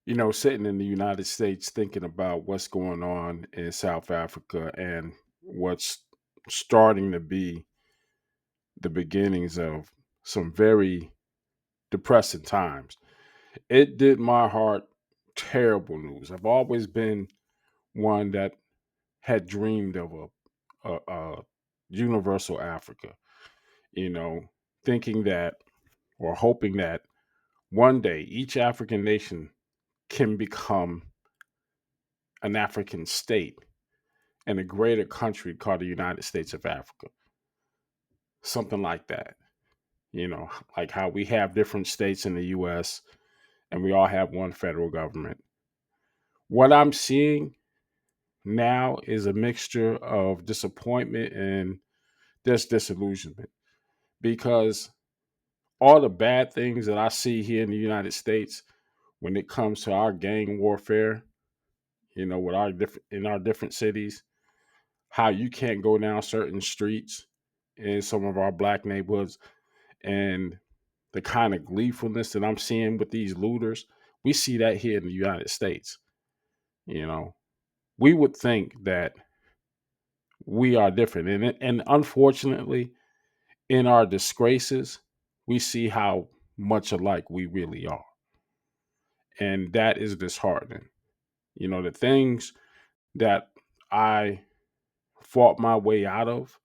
Sitting in the United States thinking about what's going on in South Africa and what's starting to be the beginnings of some very depressing times. It did my heart terrible news. I've always been one that had dreamed of a universal Africa, you know, thinking that or hoping that one day each African nation can become an African state in a greater country called the United States of Africa. Something like that. Like how we have different states in the US and we all have one federal government. What I'm seeing now is a mixture of disappointment and just disillusionment because all the bad things that I see here in the United States when it comes to our gang warfare, with our different cities, how you can't go down certain streets in some of our black neighborhoods and the kind of gleefulness that I'm seeing with these looters, we see that here in the United States. You know, we would think that we are different, and unfortunately, in our disgraces, we see how much alike we really are, and that is disheartening. The things that I fought my way out of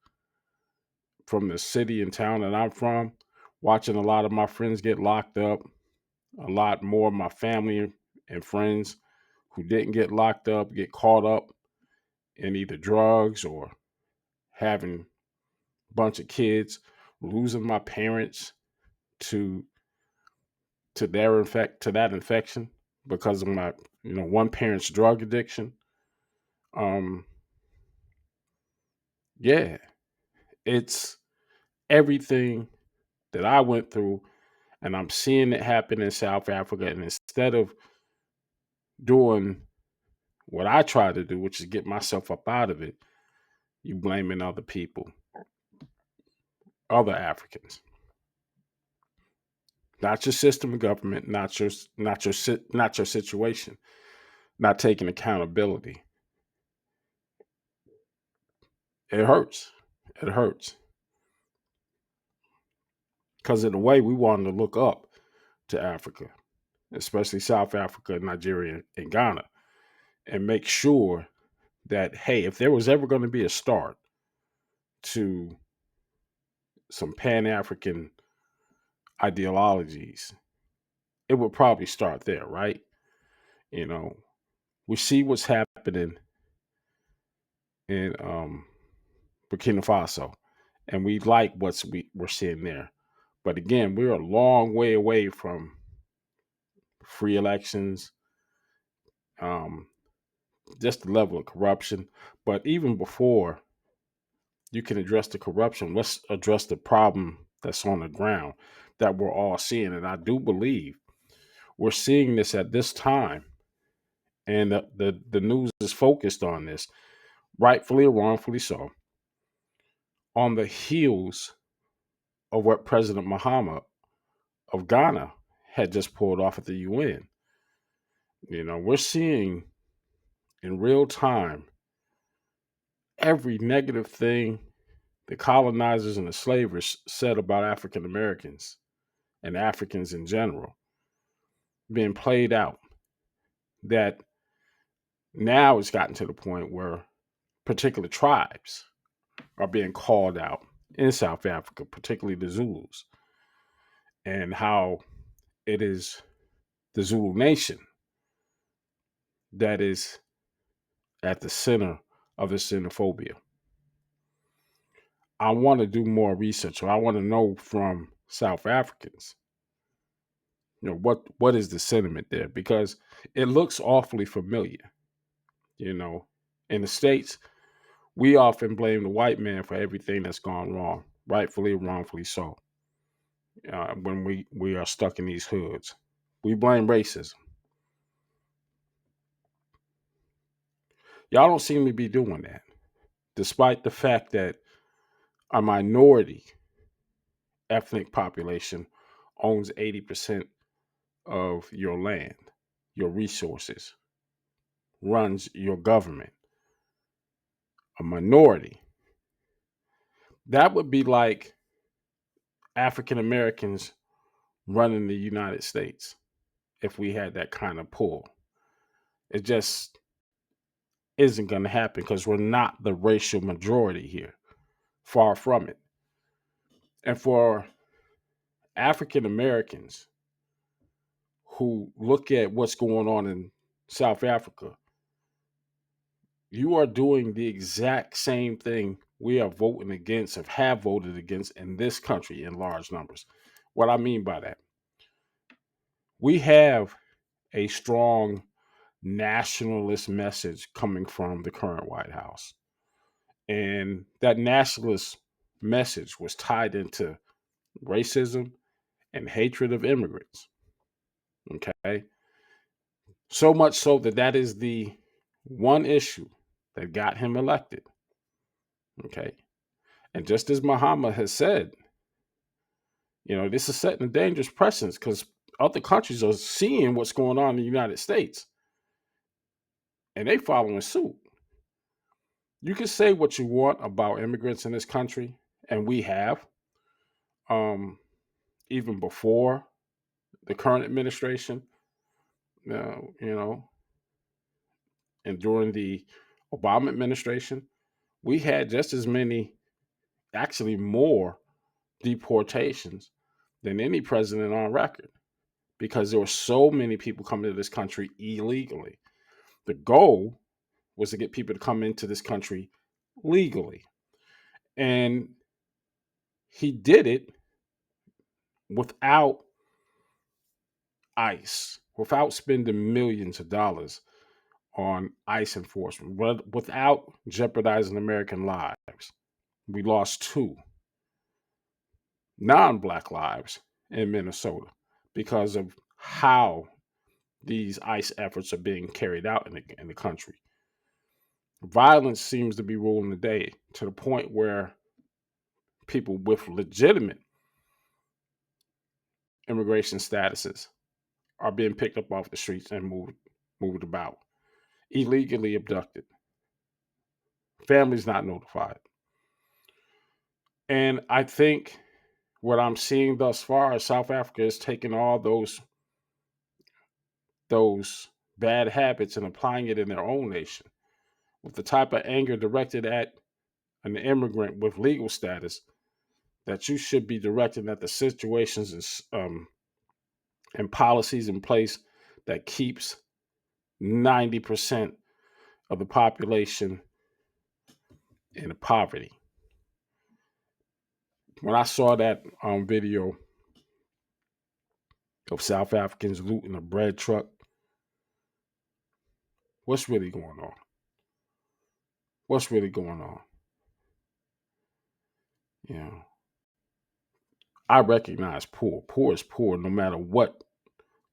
from the city and town that I'm from, watching a lot of my friends get locked up, a lot more of my family and friends who didn't get locked up get caught up in either drugs or having a bunch of kids, losing my parents to to that infection because of my one parent's drug addiction. Um, yeah, it's everything that I went through, and I'm seeing it happen in South Africa. And instead of doing what I try to do, which is get myself up out of it, you blaming other people, other Africans, not your system of government, not your situation, not taking accountability. It hurts. It hurts because in a way we wanted to look up to Africa, especially South Africa, Nigeria, and Ghana, and make sure that hey, if there was ever going to be a start to some Pan African ideologies, it would probably start there, right? You know, we see what's happening in Burkina Faso, and we like we're seeing there. But again, we're a long way away from free elections, um, just the level of corruption. But even before you can address the corruption, let's address the problem that's on the ground that we're all seeing. And I do believe we're seeing this at this time, and the news is focused on this, rightfully or wrongfully so, on the heels of what President Mahama of Ghana had just pulled off at the UN. We're seeing in real time every negative thing the colonizers and the slavers said about African Americans and Africans in general being played out. That now it's gotten to the point where particular tribes are being called out in South Africa, particularly the Zulus, and how it is the Zulu nation that is at the center of the xenophobia. I want to do more research, or I want to know from South Africans, what is the sentiment there? Because it looks awfully familiar. You know, in the States, we often blame the white man for everything that's gone wrong, rightfully or wrongfully so. When we are stuck in these hoods, we blame racism. Y'all don't seem to be doing that, despite the fact that a minority ethnic population owns 80% of your land. your resources, runs your government, a minority. That would be like African Americans running the United States if we had that kind of pull. It just isn't going to happen because we're not the racial majority here. Far from it. And for African Americans who look at what's going on in South Africa, you are doing the exact same thing we are voting against, or have voted against in this country in large numbers. What I mean by that, we have a strong nationalist message coming from the current White House. And that nationalist message was tied into racism and hatred of immigrants. Okay. So much so that that is the one issue that got him elected. Okay. And just as Muhammad has said, this is setting a dangerous precedent because other countries are seeing what's going on in the United States and they following suit. You can say what you want about immigrants in this country, and we have, um, even before the current administration, you know, and during the Obama administration, we had just as many, actually more deportations than any president on record because there were so many people coming to this country illegally. The goal was to get people to come into this country legally. And he did it without ICE, without spending millions of dollars on ICE enforcement, but without jeopardizing American lives. We lost two non-Black lives in Minnesota because of how these ICE efforts are being carried out in the country. Violence seems to be ruling the day to the point where people with legitimate immigration statuses are being picked up off the streets and moved about, illegally abducted. Families not notified. And I think what I'm seeing thus far is South Africa is taking all those bad habits and applying it in their own nation with the type of anger directed at an immigrant with legal status that you should be directing at the situations and policies in place that keeps 90% of the population in poverty. When I saw that video of South Africans looting a bread truck, what's really going on? What's really going on? You know, I recognize poor. Poor is poor no matter what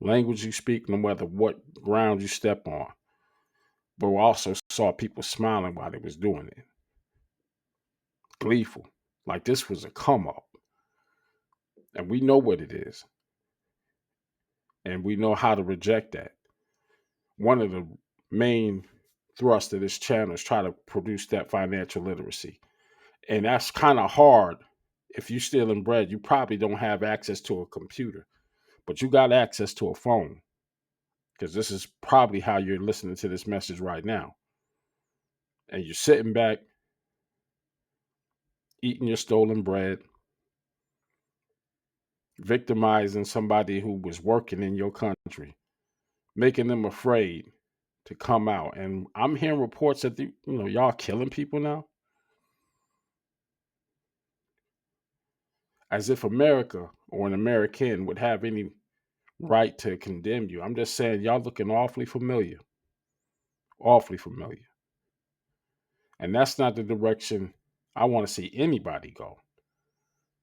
language you speak, no matter what ground you step on. But we also saw people smiling while they was doing it. Gleeful. Like this was a come up. And we know what it is. And we know how to reject that. One of the main thrusts of this channel is try to produce that financial literacy. And that's kind of hard. If you're stealing bread, you probably don't have access to a computer, but you got access to a phone because this is probably how you're listening to this message right now. And you're sitting back, eating your stolen bread, victimizing somebody who was working in your country, making them afraid to come out. And I'm hearing reports that y'all killing people now, as if America or an American would have any right to condemn you. I'm just saying y'all looking awfully familiar, awfully familiar. And that's not the direction I want to see anybody go.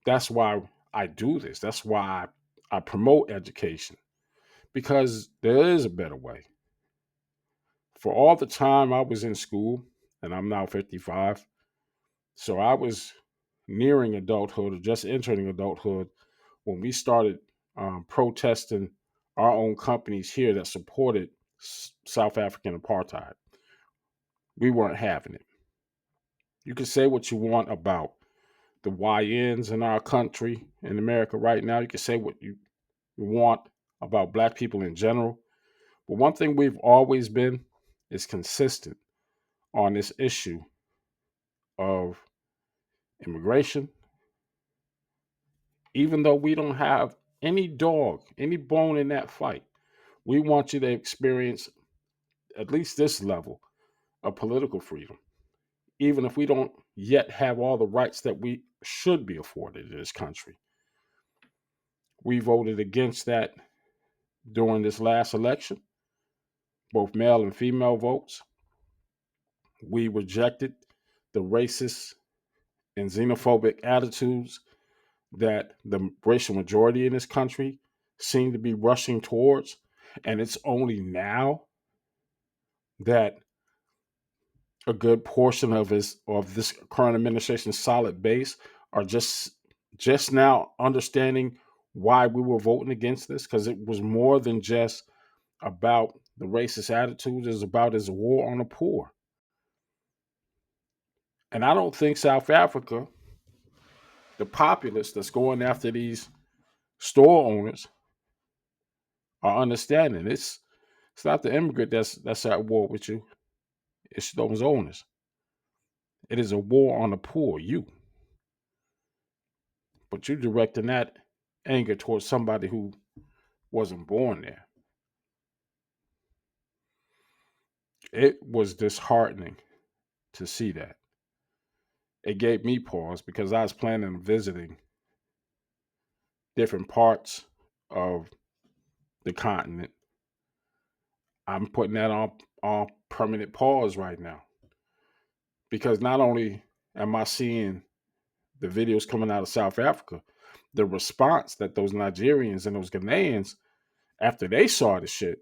That's why I do this. That's why I promote education, because there is a better way. For all the time I was in school, and I'm now 55, so I was nearing adulthood or just entering adulthood when we started protesting our own companies here that supported South African apartheid. We weren't having it. You can say what you want about the YNs in our country, in America right now. You can say what you want about black people in general. But one thing we've always been is consistent on this issue of immigration, even though we don't have any dog, any bone in that fight. We want you to experience at least this level of political freedom, even if we don't yet have all the rights that we should be afforded in this country. We voted against that during this last election, both male and female votes. We rejected the racist and xenophobic attitudes that the racial majority in this country seem to be rushing towards. And it's only now that a good portion of this current administration's solid base are just now understanding why we were voting against this, because it was more than just about the racist attitudes. It's about his war on the poor. And I don't think South Africa, the populace that's going after these store owners, are understanding. It's not the immigrant that's at war with you. It's those owners. It is a war on the poor, you. But you're directing that anger towards somebody who wasn't born there. It was disheartening to see that. It gave me pause because I was planning on visiting different parts of the continent. I'm putting that on permanent pause right now because not only am I seeing the videos coming out of South Africa, the response that those Nigerians and those Ghanaians, after they saw the shit,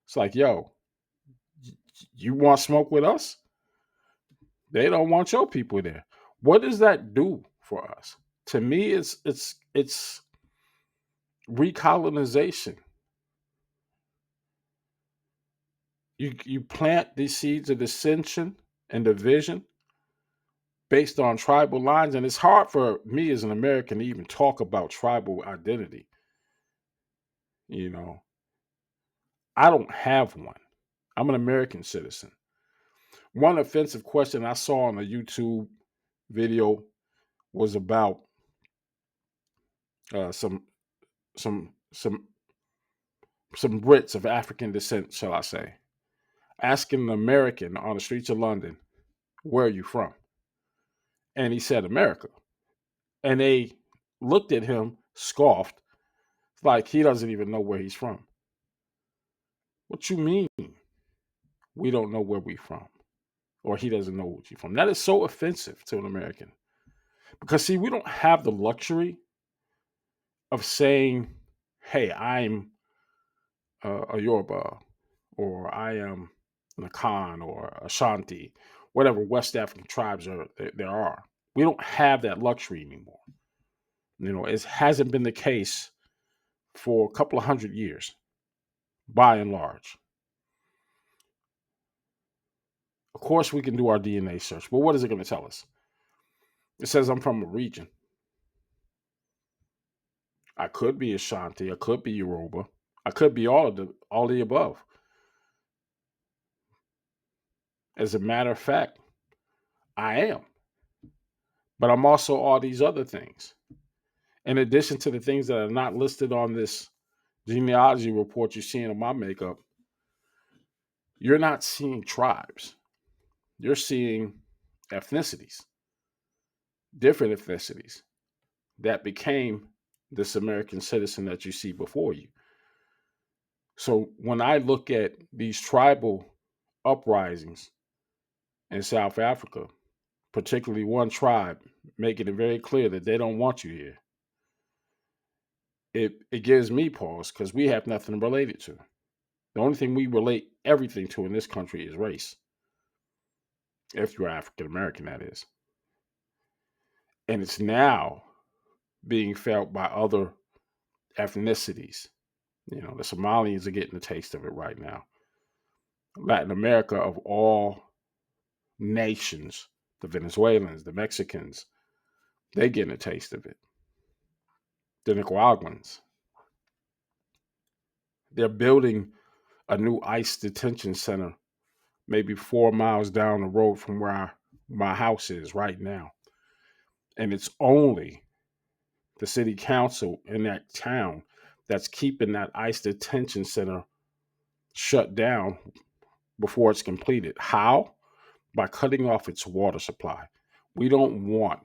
it's like, yo, you want smoke with us? They don't want your people there. What does that do for us? To me, it's recolonization. You plant these seeds of dissension and division based on tribal lines, and it's hard for me as an American to even talk about tribal identity. You know, I don't have one. I'm an American citizen. One offensive question I saw on a YouTube video was about uh, some some some some Brits of African descent, shall I say, asking an American on the streets of London, "Where are you from?" And he said, "America." And they looked at him, scoffed, like he doesn't even know where he's from. What you mean? We don't know where we're from, or he doesn't know what you're from. That is so offensive to an American because see, we don't have the luxury of saying, "Hey, I'm a Yoruba," or "I am an Akan or Ashanti," whatever West African tribes there are. We don't have that luxury anymore. You know, it hasn't been the case for a couple of hundred years, by and large. Of course, we can do our DNA search, but what is it going to tell us? It says I'm from a region. I could be Ashanti. I could be Yoruba. I could be all the above. As a matter of fact, I am. But I'm also all these other things. In addition to the things that are not listed on this genealogy report you're seeing in my makeup, you're not seeing tribes. You're seeing ethnicities, different ethnicities that became this American citizen that you see before you. So when I look at these tribal uprisings in South Africa, particularly one tribe making it very clear that they don't want you here, it gives me pause because we have nothing related to. The only thing we relate everything to in this country is race, if you're African American, that is. And it's now being felt by other ethnicities The Somalians are getting a taste of it right now. Latin America, of all nations, the Venezuelans, the Mexicans, they getting a taste of it. The Nicaraguans, they're building a new ICE detention center maybe 4 miles down the road from where my house is right now. And it's only the city council in that town that's keeping that ICE detention center shut down before it's completed. How? By cutting off its water supply. We don't want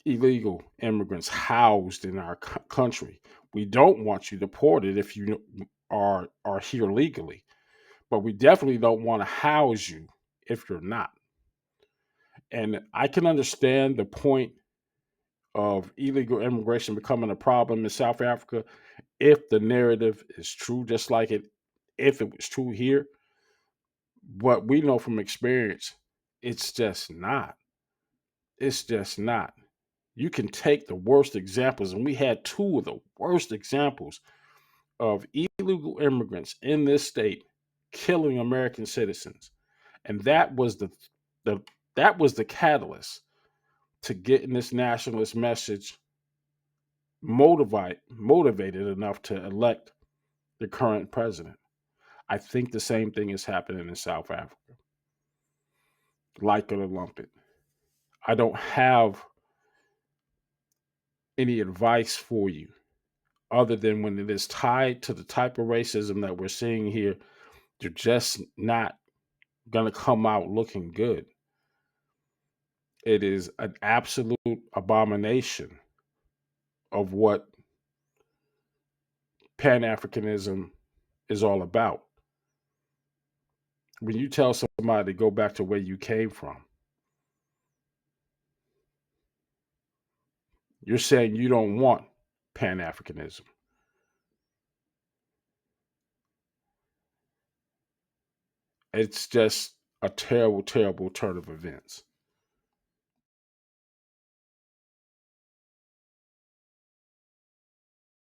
illegal immigrants housed in our country. We don't want you deported if you are here legally, but we definitely don't want to house you if you're not. And I can understand the point of illegal immigration becoming a problem in South Africa if the narrative is true, just like it if it was true here. But we know from experience, it's just not. It's just not. You can take the worst examples, and we had two of the worst examples of illegal immigrants in this state killing American citizens, and the that was the catalyst to getting this nationalist message motivated enough to elect the current president. I think the same thing is happening in South Africa. Like it or lump it. I don't have any advice for you other than when it is tied to the type of racism that we're seeing here, you're just not going to come out looking good. It is an absolute abomination of what Pan Africanism is all about. When you tell somebody to go back to where you came from, you're saying you don't want Pan Africanism. It's just a terrible, terrible turn of events.